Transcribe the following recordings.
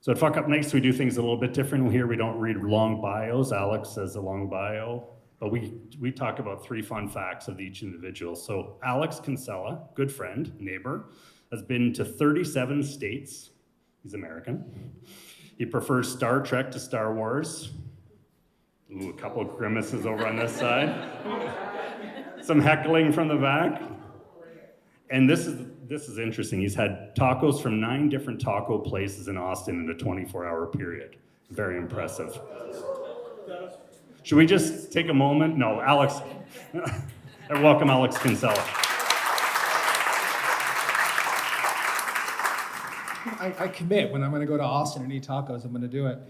So at Fuckup Nights, we do things a little bit different. Here we don't read long bios. Alex says a long bio, but we talk about 3 fun facts of each individual. So Alex Kinsella, good friend, neighbor, has been to 37 states. He's American. He prefers Star Trek to Star Wars. Ooh, a couple of grimaces over on this side. Some heckling from the back. And this is interesting. He's had tacos from 9 different taco places in Austin in a 24-hour period. Very impressive. Should we just take a moment? No, Alex. And welcome Alex Kinsella. I commit when I'm going to go to Austin and eat tacos, I'm going to do it.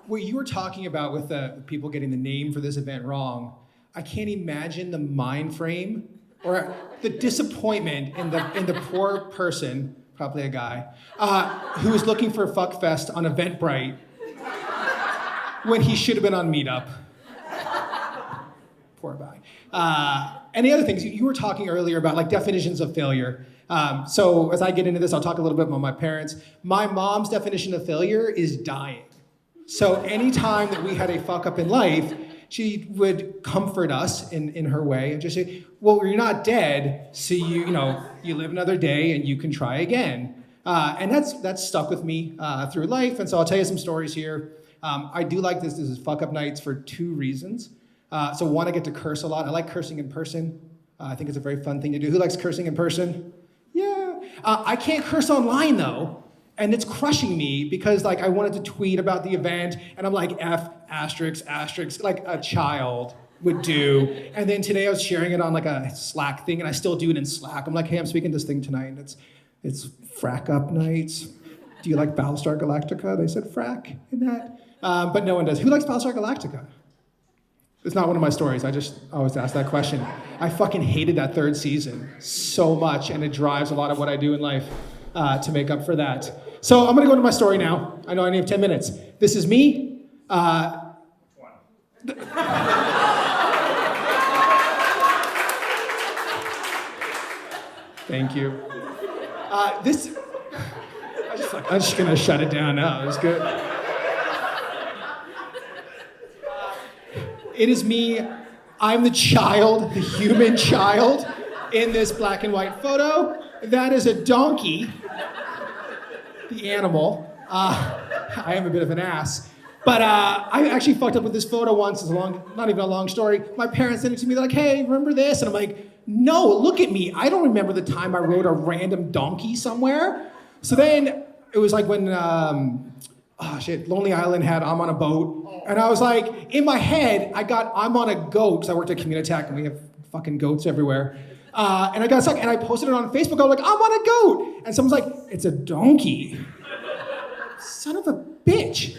What you were talking about with the people getting the name for this event wrong, I can't imagine the mind frame or the disappointment in the poor person, probably a guy, who was looking for Fuckfest on Eventbrite when he should have been on Meetup. Poor guy. And the other things, you were talking earlier about like definitions of failure. So as I get into this, I'll talk a little bit about my parents. My mom's definition of failure is dying. So anytime that we had a fuck up in life, she would comfort us in her way and just say, well, you're not dead, so you live another day and you can try again. And that's stuck with me through life. And so I'll tell you some stories here. I do like this. This is Fuck Up Nights for 2 reasons. So one, I get to curse a lot. I like cursing in person. I think it's a very fun thing to do. Who likes cursing in person? Yeah. I can't curse online though. And it's crushing me because like I wanted to tweet about the event and I'm like F asterisk asterisk like a child would do. And then today I was sharing it on like a Slack thing and I still do it in Slack. I'm like, hey, I'm speaking this thing tonight and it's Fuckup Nights. Do you like Battlestar Galactica? They said frack in that. But no one does. Who likes Battlestar Galactica? It's not one of my stories. I just always ask that question. I fucking hated that 3rd season so much and it drives a lot of what I do in life to make up for that. So I'm gonna go into my story now. I know I only have 10 minutes. This is me. Thank you. I'm just gonna shut it down now. It was good. It is me. I'm the child, the human child, in this black and white photo. That is a donkey, the animal. I am a bit of an ass. But I actually fucked up with this photo once. It's not even a long story. My parents sent it to me. They're like, hey, remember this? And I'm like, no, look at me. I don't remember the time I rode a random donkey somewhere. So then it was like when, Lonely Island had I'm on a boat. And I was like, in my head, I got I'm on a goat, because I worked at Communitech and we have fucking goats everywhere. And I got stuck and I posted it on Facebook. I was like, I'm on a goat. And someone's like, it's a donkey. Son of a bitch.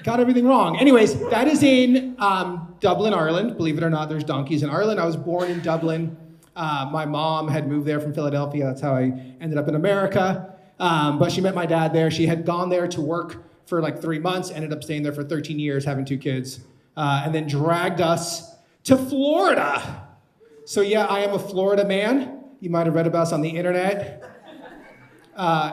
Got everything wrong. Anyways, that is in Dublin, Ireland. Believe it or not, there's donkeys in Ireland. I was born in Dublin. My mom had moved there from Philadelphia. That's how I ended up in America. But she met my dad there. She had gone there to work for like 3 months, ended up staying there for 13 years, having 2 kids, and then dragged us to Florida. So yeah, I am a Florida man. You might have read about us on the internet.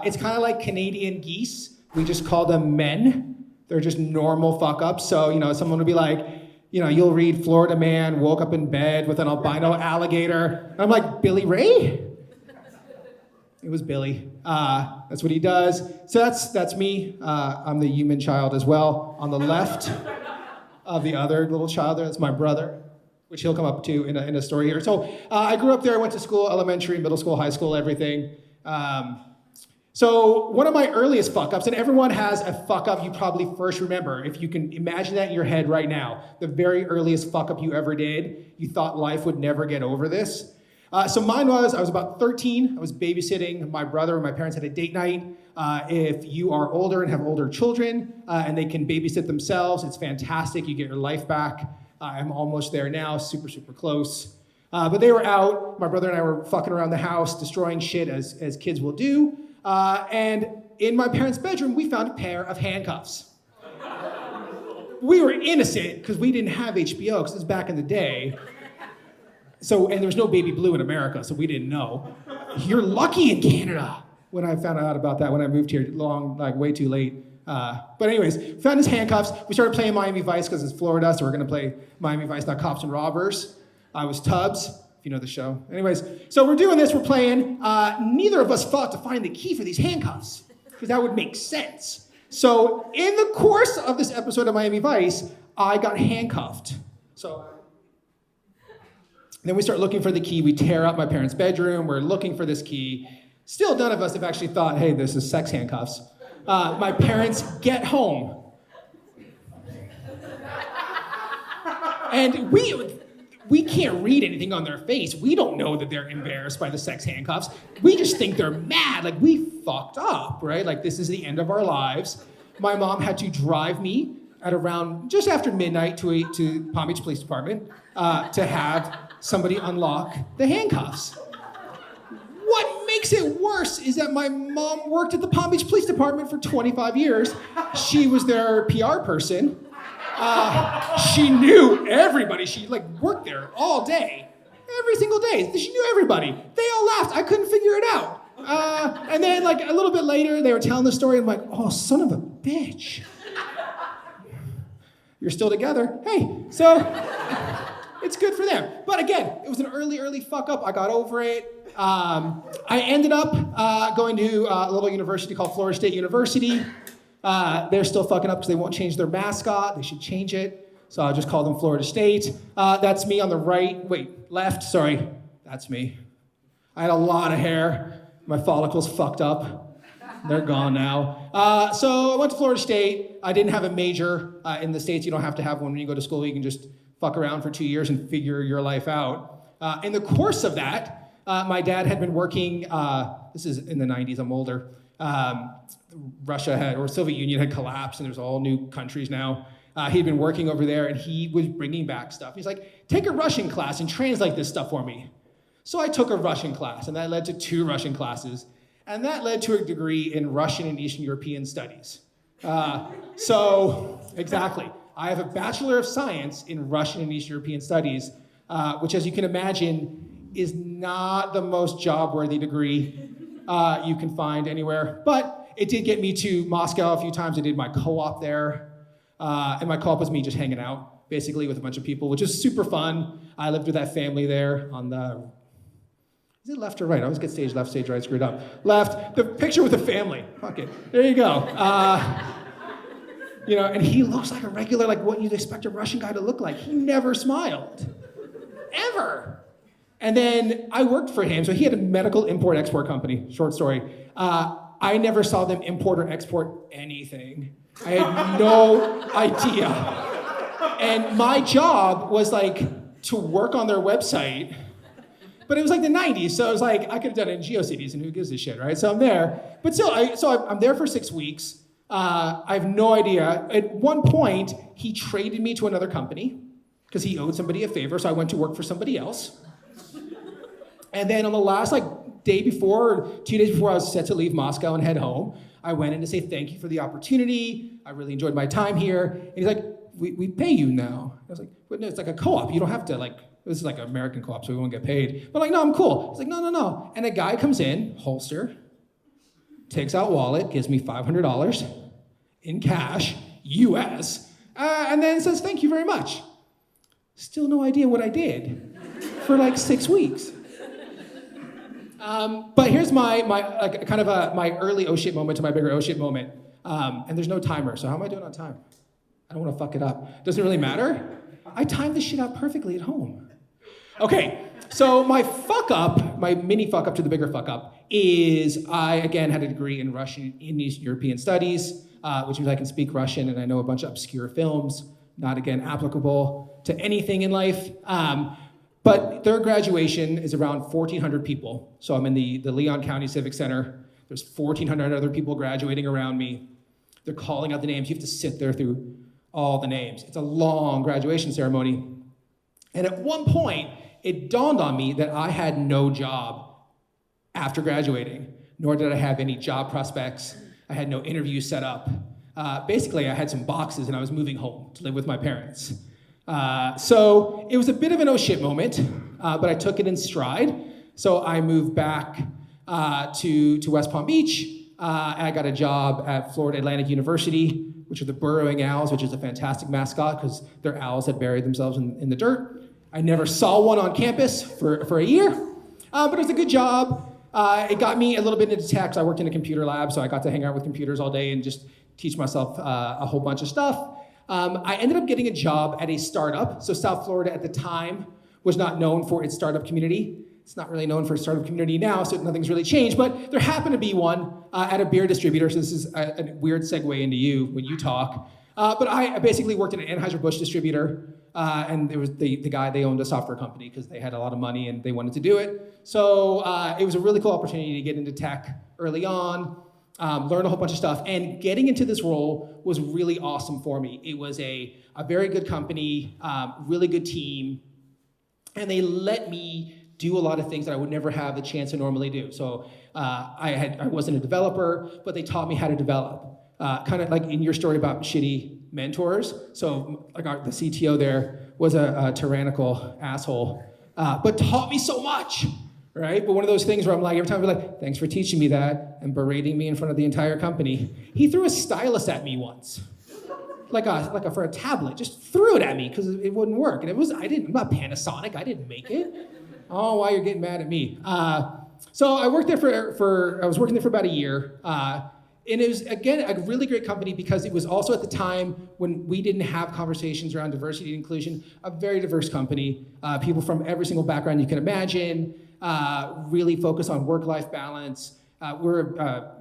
It's kind of like Canadian geese. We just call them men. They're just normal fuck-ups. So, someone would be like, you'll read Florida man woke up in bed with an albino alligator. And I'm like, Billy Ray? It was Billy. That's what he does. So that's me. I'm the human child as well. On the left of the other little child there, that's my brother, which he'll come up to in a story here. So I grew up there, went to school, elementary, middle school, high school, everything. So one of my earliest fuck-ups, and everyone has a fuck-up you probably first remember. If you can imagine that in your head right now, the very earliest fuck-up you ever did, you thought life would never get over this. So mine was, I was about 13. I was babysitting my brother and my parents had a date night. If you are older and have older children and they can babysit themselves, it's fantastic. You get your life back. I'm almost there now, super, super close. But they were out. My brother and I were fucking around the house, destroying shit as kids will do. And in my parents' bedroom, we found a pair of handcuffs. We were innocent because we didn't have HBO because it was back in the day. So, and there was no baby blue in America, so we didn't know. You're lucky in Canada. When I found out about that, when I moved here way too late, But anyways, found his handcuffs. We started playing Miami Vice because it's Florida, so we're gonna play Miami Vice, not Cops and Robbers. I was Tubbs, if you know the show. Anyways, so we're doing this, we're playing. Neither of us thought to find the key for these handcuffs, because that would make sense. So in the course of this episode of Miami Vice, I got handcuffed. So then we start looking for the key. We tear up my parents' bedroom. We're looking for this key. Still, none of us have actually thought, hey, this is sex handcuffs. My parents get home. And we can't read anything on their face. We don't know that they're embarrassed by the sex handcuffs. We just think they're mad. Like, we fucked up, right? Like, this is the end of our lives. My mom had to drive me at around just after midnight to Palm Beach Police Department to have somebody unlock the handcuffs. What makes it worse is that my mom worked at the Palm Beach Police Department for 25 years. She was their PR person. She knew everybody. She worked there all day, every single day. She knew everybody. They all laughed. I couldn't figure it out. And then a little bit later, they were telling the story. I'm like, oh, son of a bitch. You're still together. Hey, so it's good for them. But again, it was an early fuck up. I got over it. I ended up going to a little university called Florida State University. They're still fucking up because they won't change their mascot. They should change it. So I'll just call them Florida State. That's me on the left, sorry. That's me. I had a lot of hair. My follicles fucked up. They're gone now. So I went to Florida State. I didn't have a major. In the States, you don't have to have one when you go to school. You can just fuck around for 2 years and figure your life out. In the course of that, my dad had been working, this is in the 90s, I'm older. Soviet Union had collapsed and there's all new countries now. He'd been working over there and he was bringing back stuff. He's like, take a Russian class and translate this stuff for me. So I took a Russian class and that led to 2 Russian classes. And that led to a degree in Russian and Eastern European Studies. Exactly. I have a Bachelor of Science in Russian and Eastern European Studies, which as you can imagine is not the most job-worthy degree you can find anywhere. But it did get me to Moscow a few times. I did my co-op there. And my co-op was me just hanging out, basically, with a bunch of people, which is super fun. I lived with that family there on the... Is it left or right? I always get stage left, stage right, screwed up. Left, the picture with the family. Fuck it. There you go. And he looks like a regular, what you'd expect a Russian guy to look like. He never smiled. Ever. And then I worked for him. So he had a medical import-export company. Short story. I never saw them import or export anything. I had no idea. And my job was to work on their website. But it was the 90s, so it was I could have done it in GeoCities, and who gives a shit, right? So I'm there. But still, I'm there for 6 weeks. I have no idea. At one point, he traded me to another company because he owed somebody a favor, so I went to work for somebody else. And then on the last day before, or 2 days before I was set to leave Moscow and head home, I went in to say thank you for the opportunity. I really enjoyed my time here. And he's like, we pay you now. I was like, but no, it's a co-op. You don't have to this is an American co-op, so we won't get paid. But no, I'm cool. He's like, no. And a guy comes in, holster, takes out wallet, gives me $500 in cash, US, and then says, thank you very much. Still no idea what I did for 6 weeks. But here's my early oh shit moment to my bigger oh shit moment. And there's no timer, so how am I doing on time? I don't want to fuck it up. Doesn't really matter. I timed this shit out perfectly at home. Okay, so my mini fuck up to the bigger fuck up is I, again, had a degree in Russian and Eastern European Studies, which means I can speak Russian and I know a bunch of obscure films, not, again, applicable to anything in life. But their graduation is around 1,400 people. So I'm in the Leon County Civic Center. There's 1,400 other people graduating around me. They're calling out the names. You have to sit there through all the names. It's a long graduation ceremony. And at one point, it dawned on me that I had no job after graduating, nor did I have any job prospects. I had no interviews set up. Basically, I had some boxes and I was moving home to live with my parents. So it was a bit of an oh shit moment, but I took it in stride. So I moved back to West Palm Beach. I got a job at Florida Atlantic University, which are the burrowing owls, which is a fantastic mascot because they're owls that bury themselves in the dirt. I never saw one on campus for a year, but it was a good job. It got me a little bit into tech. So I worked in a computer lab, so I got to hang out with computers all day and just teach myself a whole bunch of stuff. I ended up getting a job at a startup. So South Florida at the time was not known for its startup community. It's not really known for its startup community now, so nothing's really changed. But there happened to be one at a beer distributor. So this is a weird segue into you when you talk. But I basically worked at an Anheuser-Busch distributor. And it was the guy, they owned a software company because they had a lot of money and they wanted to do it. So it was a really cool opportunity to get into tech early on, learn a whole bunch of stuff. And getting into this role was really awesome for me. It was a very good company, really good team. And they let me do a lot of things that I would never have the chance to normally do. So I wasn't a developer, but they taught me how to develop. Kind of like in your story about shitty mentors. So like the CTO there was a tyrannical asshole, but taught me so much, right? But one of those things where I'm like, every time I'm like, thanks for teaching me that and berating me in front of the entire company. He threw a stylus at me once, like for a tablet, just threw it at me because it wouldn't work. And I'm not Panasonic, I didn't make it. Oh, why you're getting mad at me? So I worked there I was working there for about a year. And it was, again, a really great company because it was also at the time when we didn't have conversations around diversity and inclusion, a very diverse company, people from every single background you can imagine, really focused on work-life balance.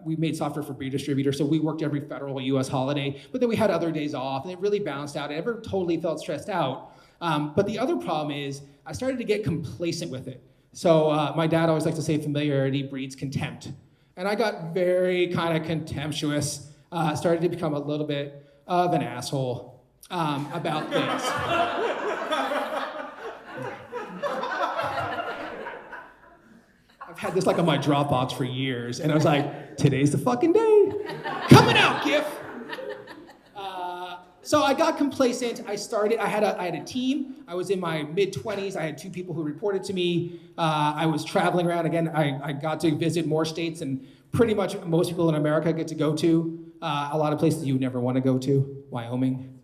We made software for beer distributors, so we worked every federal US holiday, but then we had other days off, and it really balanced out. I never totally felt stressed out. But the other problem is I started to get complacent with it. So my dad always likes to say familiarity breeds contempt. And I got very kind of contemptuous, started to become a little bit of an asshole about things. I've had this like on my Dropbox for years, and I was like, today's the fucking day. Coming out, GIF. So I got complacent. I had a team. I was in my mid-20s. I had 2 people who reported to me. I was traveling around. Again, I got to visit more states than pretty much most people in America get to go to. A lot of places you would never want to go to. Wyoming.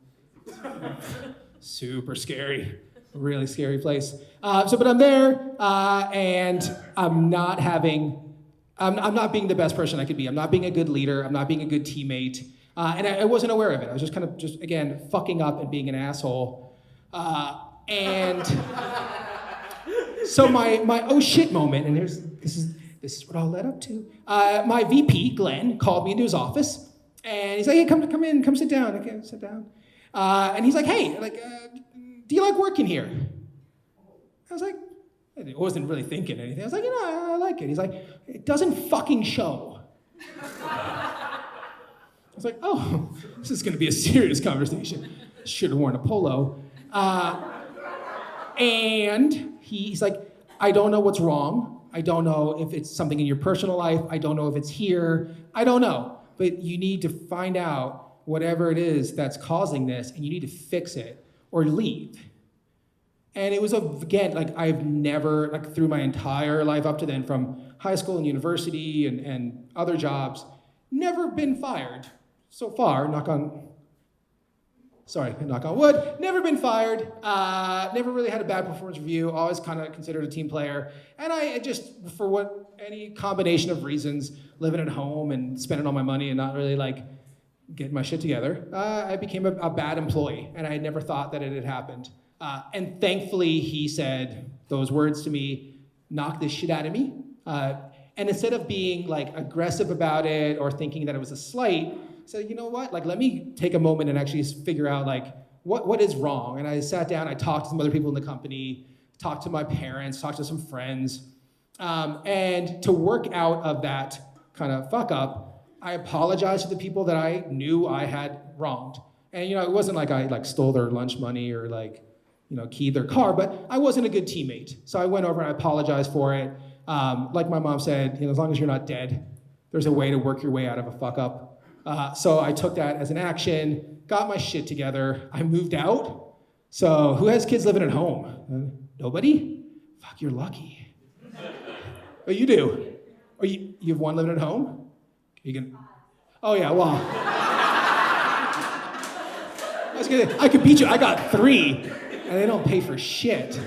Super scary. Really scary place. But I'm there, and I'm not being the best person I could be. I'm not being a good leader. I'm not being a good teammate. And I wasn't aware of it. I was just again, fucking up and being an asshole. And so my oh shit moment, and this is what all led up to. My VP, Glenn, called me into his office, and he's like, hey, come in, come sit down. Okay, sit down. And he's like, hey, do you like working here? I was like, I wasn't really thinking anything. I was like, I like it. He's like, it doesn't fucking show. I was like, oh, this is going to be a serious conversation. Should have worn a polo. And he's like, I don't know what's wrong. I don't know if it's something in your personal life. I don't know if it's here. I don't know. But you need to find out whatever it is that's causing this, and you need to fix it or leave. And it was, again, like I've never, like through my entire life up to then, from high school and university and other jobs, never been fired. So far, knock on wood, never been fired, never really had a bad performance review, always kind of considered a team player. And I just, for any combination of reasons, living at home and spending all my money and not really like getting my shit together, I became a bad employee, and I had never thought that it had happened. And thankfully, he said those words to me, knock this shit out of me. And instead of being like aggressive about it or thinking that it was a slight, I said, you know what? Like, let me take a moment and actually figure out like what is wrong. And I sat down, I talked to some other people in the company, talked to my parents, talked to some friends. And to work out of that kind of fuck up, I apologized to the people that I knew I had wronged. And it wasn't like I like stole their lunch money or like, keyed their car, but I wasn't a good teammate. So I went over and I apologized for it. Like my mom said, as long as you're not dead, there's a way to work your way out of a fuck up. So I took that as an action, got my shit together. I moved out. So who has kids living at home? Nobody? Fuck, you're lucky. But you do. Or you have one living at home? You can. Oh yeah, well. I could beat you. I got 3, and they don't pay for shit.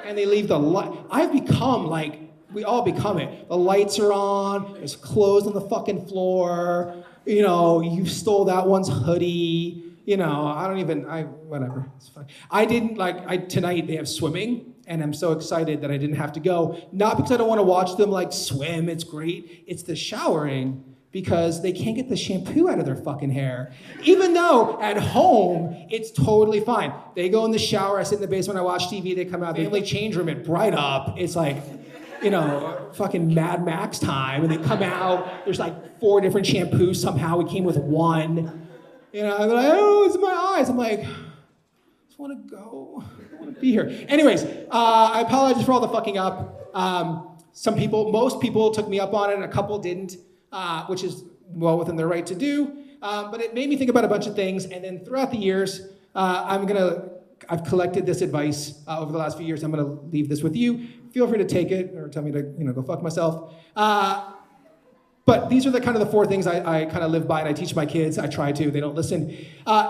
And they leave the light. I've become like, we all become it. The lights are on. There's clothes on the fucking floor. You know, you stole that one's hoodie. You know, whatever. It's fine. Tonight they have swimming, and I'm so excited that I didn't have to go. Not because I don't want to watch them like swim. It's great. It's the showering. Because they can't get the shampoo out of their fucking hair. Even though at home, it's totally fine. They go in the shower, I sit in the basement, I watch TV, they come out, they only change room, it bright up. It's like, you know, fucking Mad Max time. And they come out, there's like 4 different shampoos somehow, we came with 1. You know, they're like, oh, it's my eyes. I'm like, I just wanna go, I wanna be here. Anyways, I apologize for all the fucking up. Most people took me up on it, and a couple didn't. Which is well within their right to do, but it made me think about a bunch of things. And then throughout the years, I've collected this advice over the last few years. I'm gonna leave this with you. Feel free to take it or tell me to go fuck myself. But these are the kind of the 4 things I kind of live by, and I teach my kids. I try to. They don't listen.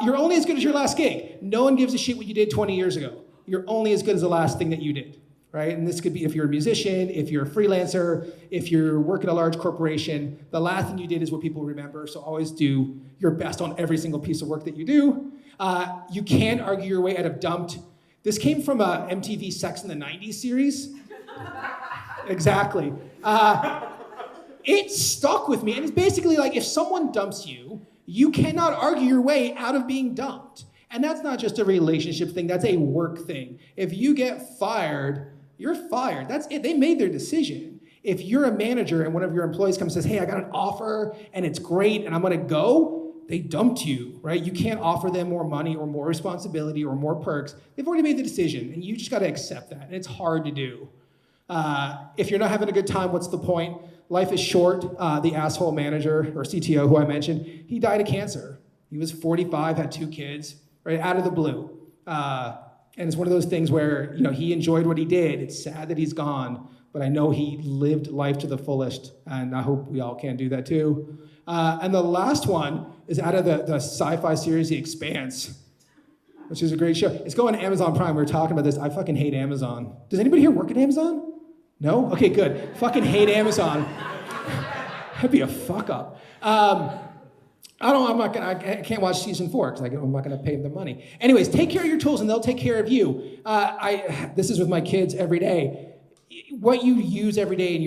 You're only as good as your last gig. No one gives a shit what you did 20 years ago. You're only as good as the last thing that you did. Right? And this could be if you're a musician, if you're a freelancer, if you're working at a large corporation, the last thing you did is what people remember. So always do your best on every single piece of work that you do. You can't argue your way out of dumped. This came from a MTV Sex in the 90s series. Exactly. It stuck with me. And it's basically like if someone dumps you, you cannot argue your way out of being dumped. And that's not just a relationship thing, that's a work thing. If you get fired, you're fired. That's it. They made their decision. If you're a manager and one of your employees comes and says, hey, I got an offer and it's great and I'm gonna go, they dumped you, right? You can't offer them more money or more responsibility or more perks. They've already made the decision and you just gotta accept that. And it's hard to do. If you're not having a good time, what's the point? Life is short. The asshole manager or CTO who I mentioned, he died of cancer. He was 45, had 2 kids, right, out of the blue. And it's one of those things where, he enjoyed what he did. It's sad that he's gone, but I know he lived life to the fullest, and I hope we all can do that too. And the last one is out of the sci-fi series, The Expanse, which is a great show. It's going to Amazon Prime. We were talking about this. I fucking hate Amazon. Does anybody here work at Amazon? No? Okay, good. Fucking hate Amazon. That'd be a fuck up. I can't watch season 4 because I'm not gonna pay them the money. Anyways, take care of your tools and they'll take care of you. This is with my kids every day. What you use every day in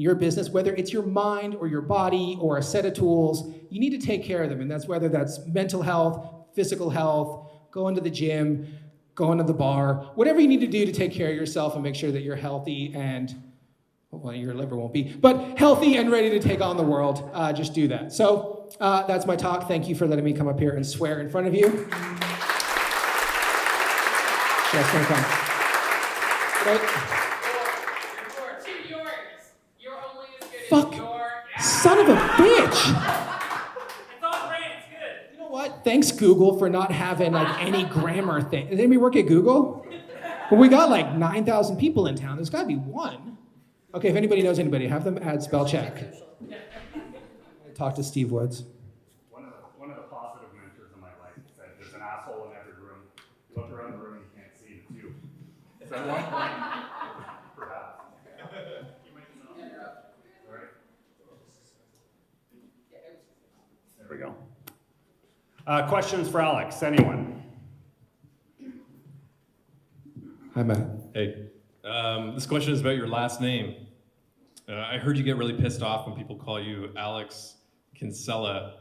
your business, whether it's your mind or your body or a set of tools, you need to take care of them. And that's whether that's mental health, physical health, going to the gym, going to the bar, whatever you need to do to take care of yourself and make sure that you're healthy and, well, your liver won't be, but healthy and ready to take on the world. Just do that. So that's my talk. Thank you for letting me come up here and swear in front of you. Jeff's gonna come. Right? You're only as good Fuck. as your... Son of a bitch! It's all great, it's good. You know what? Thanks, Google, for not having any grammar thing. Does anybody work at Google? Well, we got 9,000 people in town. There's gotta be one. Okay, if anybody knows anybody, have them add spell check. Talk to Steve Woods. One of the positive mentors in my life said, there's an asshole in every room. You look around the room, you can't see the 2. So at one point, perhaps. You might know. All right. There we go. Questions for Alex, anyone? Hi, Matt. Hey, this question is about your last name. I heard you get really pissed off when people call you Alex Kinsella.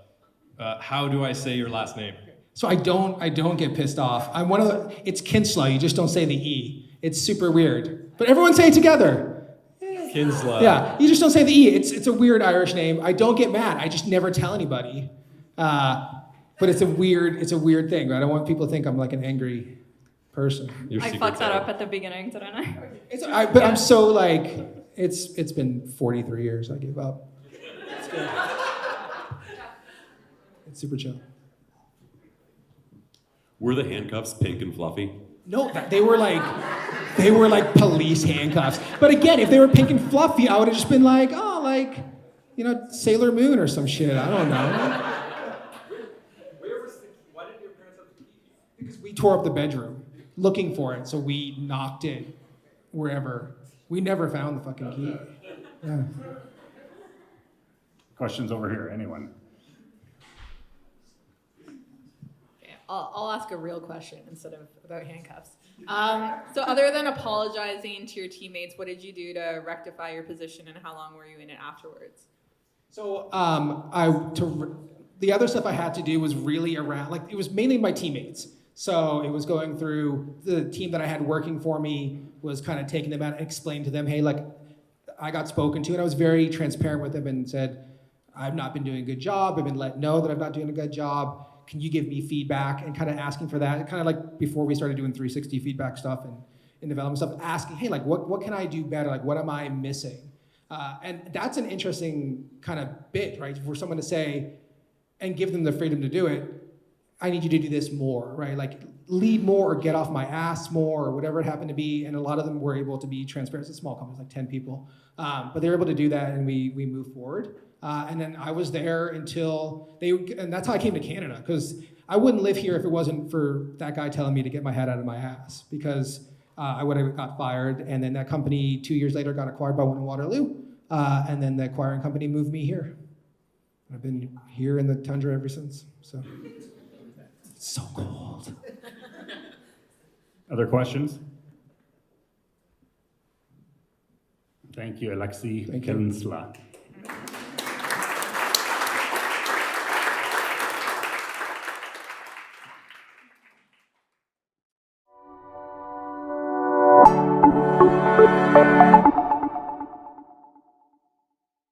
How do I say your last name? So I don't get pissed off. I'm one of the, it's Kinsella, you just don't say the E. It's super weird. But everyone say it together. Kinsella. Yeah, you just don't say the E. It's a weird Irish name. I don't get mad, I just never tell anybody. But it's a weird thing, right? I don't want people to think I'm like an angry person. I fucked that up at the beginning, didn't I? But I'm so it's been 43 years, I gave up. It's good. It's super chill. Were the handcuffs pink and fluffy? No, they were like police handcuffs. But again, if they were pink and fluffy, I would have just been like, oh, Sailor Moon or some shit. I don't know. Why did your parents have to keep you? Because we tore up the bedroom looking for it, so we knocked it wherever. We never found the fucking key. Yeah. Questions over here, anyone? Okay, I'll ask a real question instead of about handcuffs. So other than apologizing to your teammates, what did you do to rectify your position and how long were you in it afterwards? So the other stuff I had to do was really around, like, it was mainly my teammates. So it was going through the team that I had working for me, was kind of taking them out and explaining to them, hey, like, I got spoken to, and I was very transparent with them and said, I've not been doing a good job. I've been let know that I'm not doing a good job. Can you give me feedback? And kind of asking for that. Kind of like before we started doing 360 feedback stuff and development stuff, asking, hey, like, what can I do better? Like, what am I missing? And that's an interesting kind of bit, right? For someone to say, and give them the freedom to do it, I need you to do this more, right? Like, lead more or get off my ass more or whatever it happened to be. And a lot of them were able to be transparent. It's a small company, like 10 people. But they were able to do that, and we moved forward. And then I was there until and that's how I came to Canada, because I wouldn't live here if it wasn't for that guy telling me to get my head out of my ass, because I would have got fired. And then that company 2 years later got acquired by one in Waterloo. And then the acquiring company moved me here. I've been here in the tundra ever since. So it's so cold. Other questions? Thank you, Alexi Thank you. Kinsella.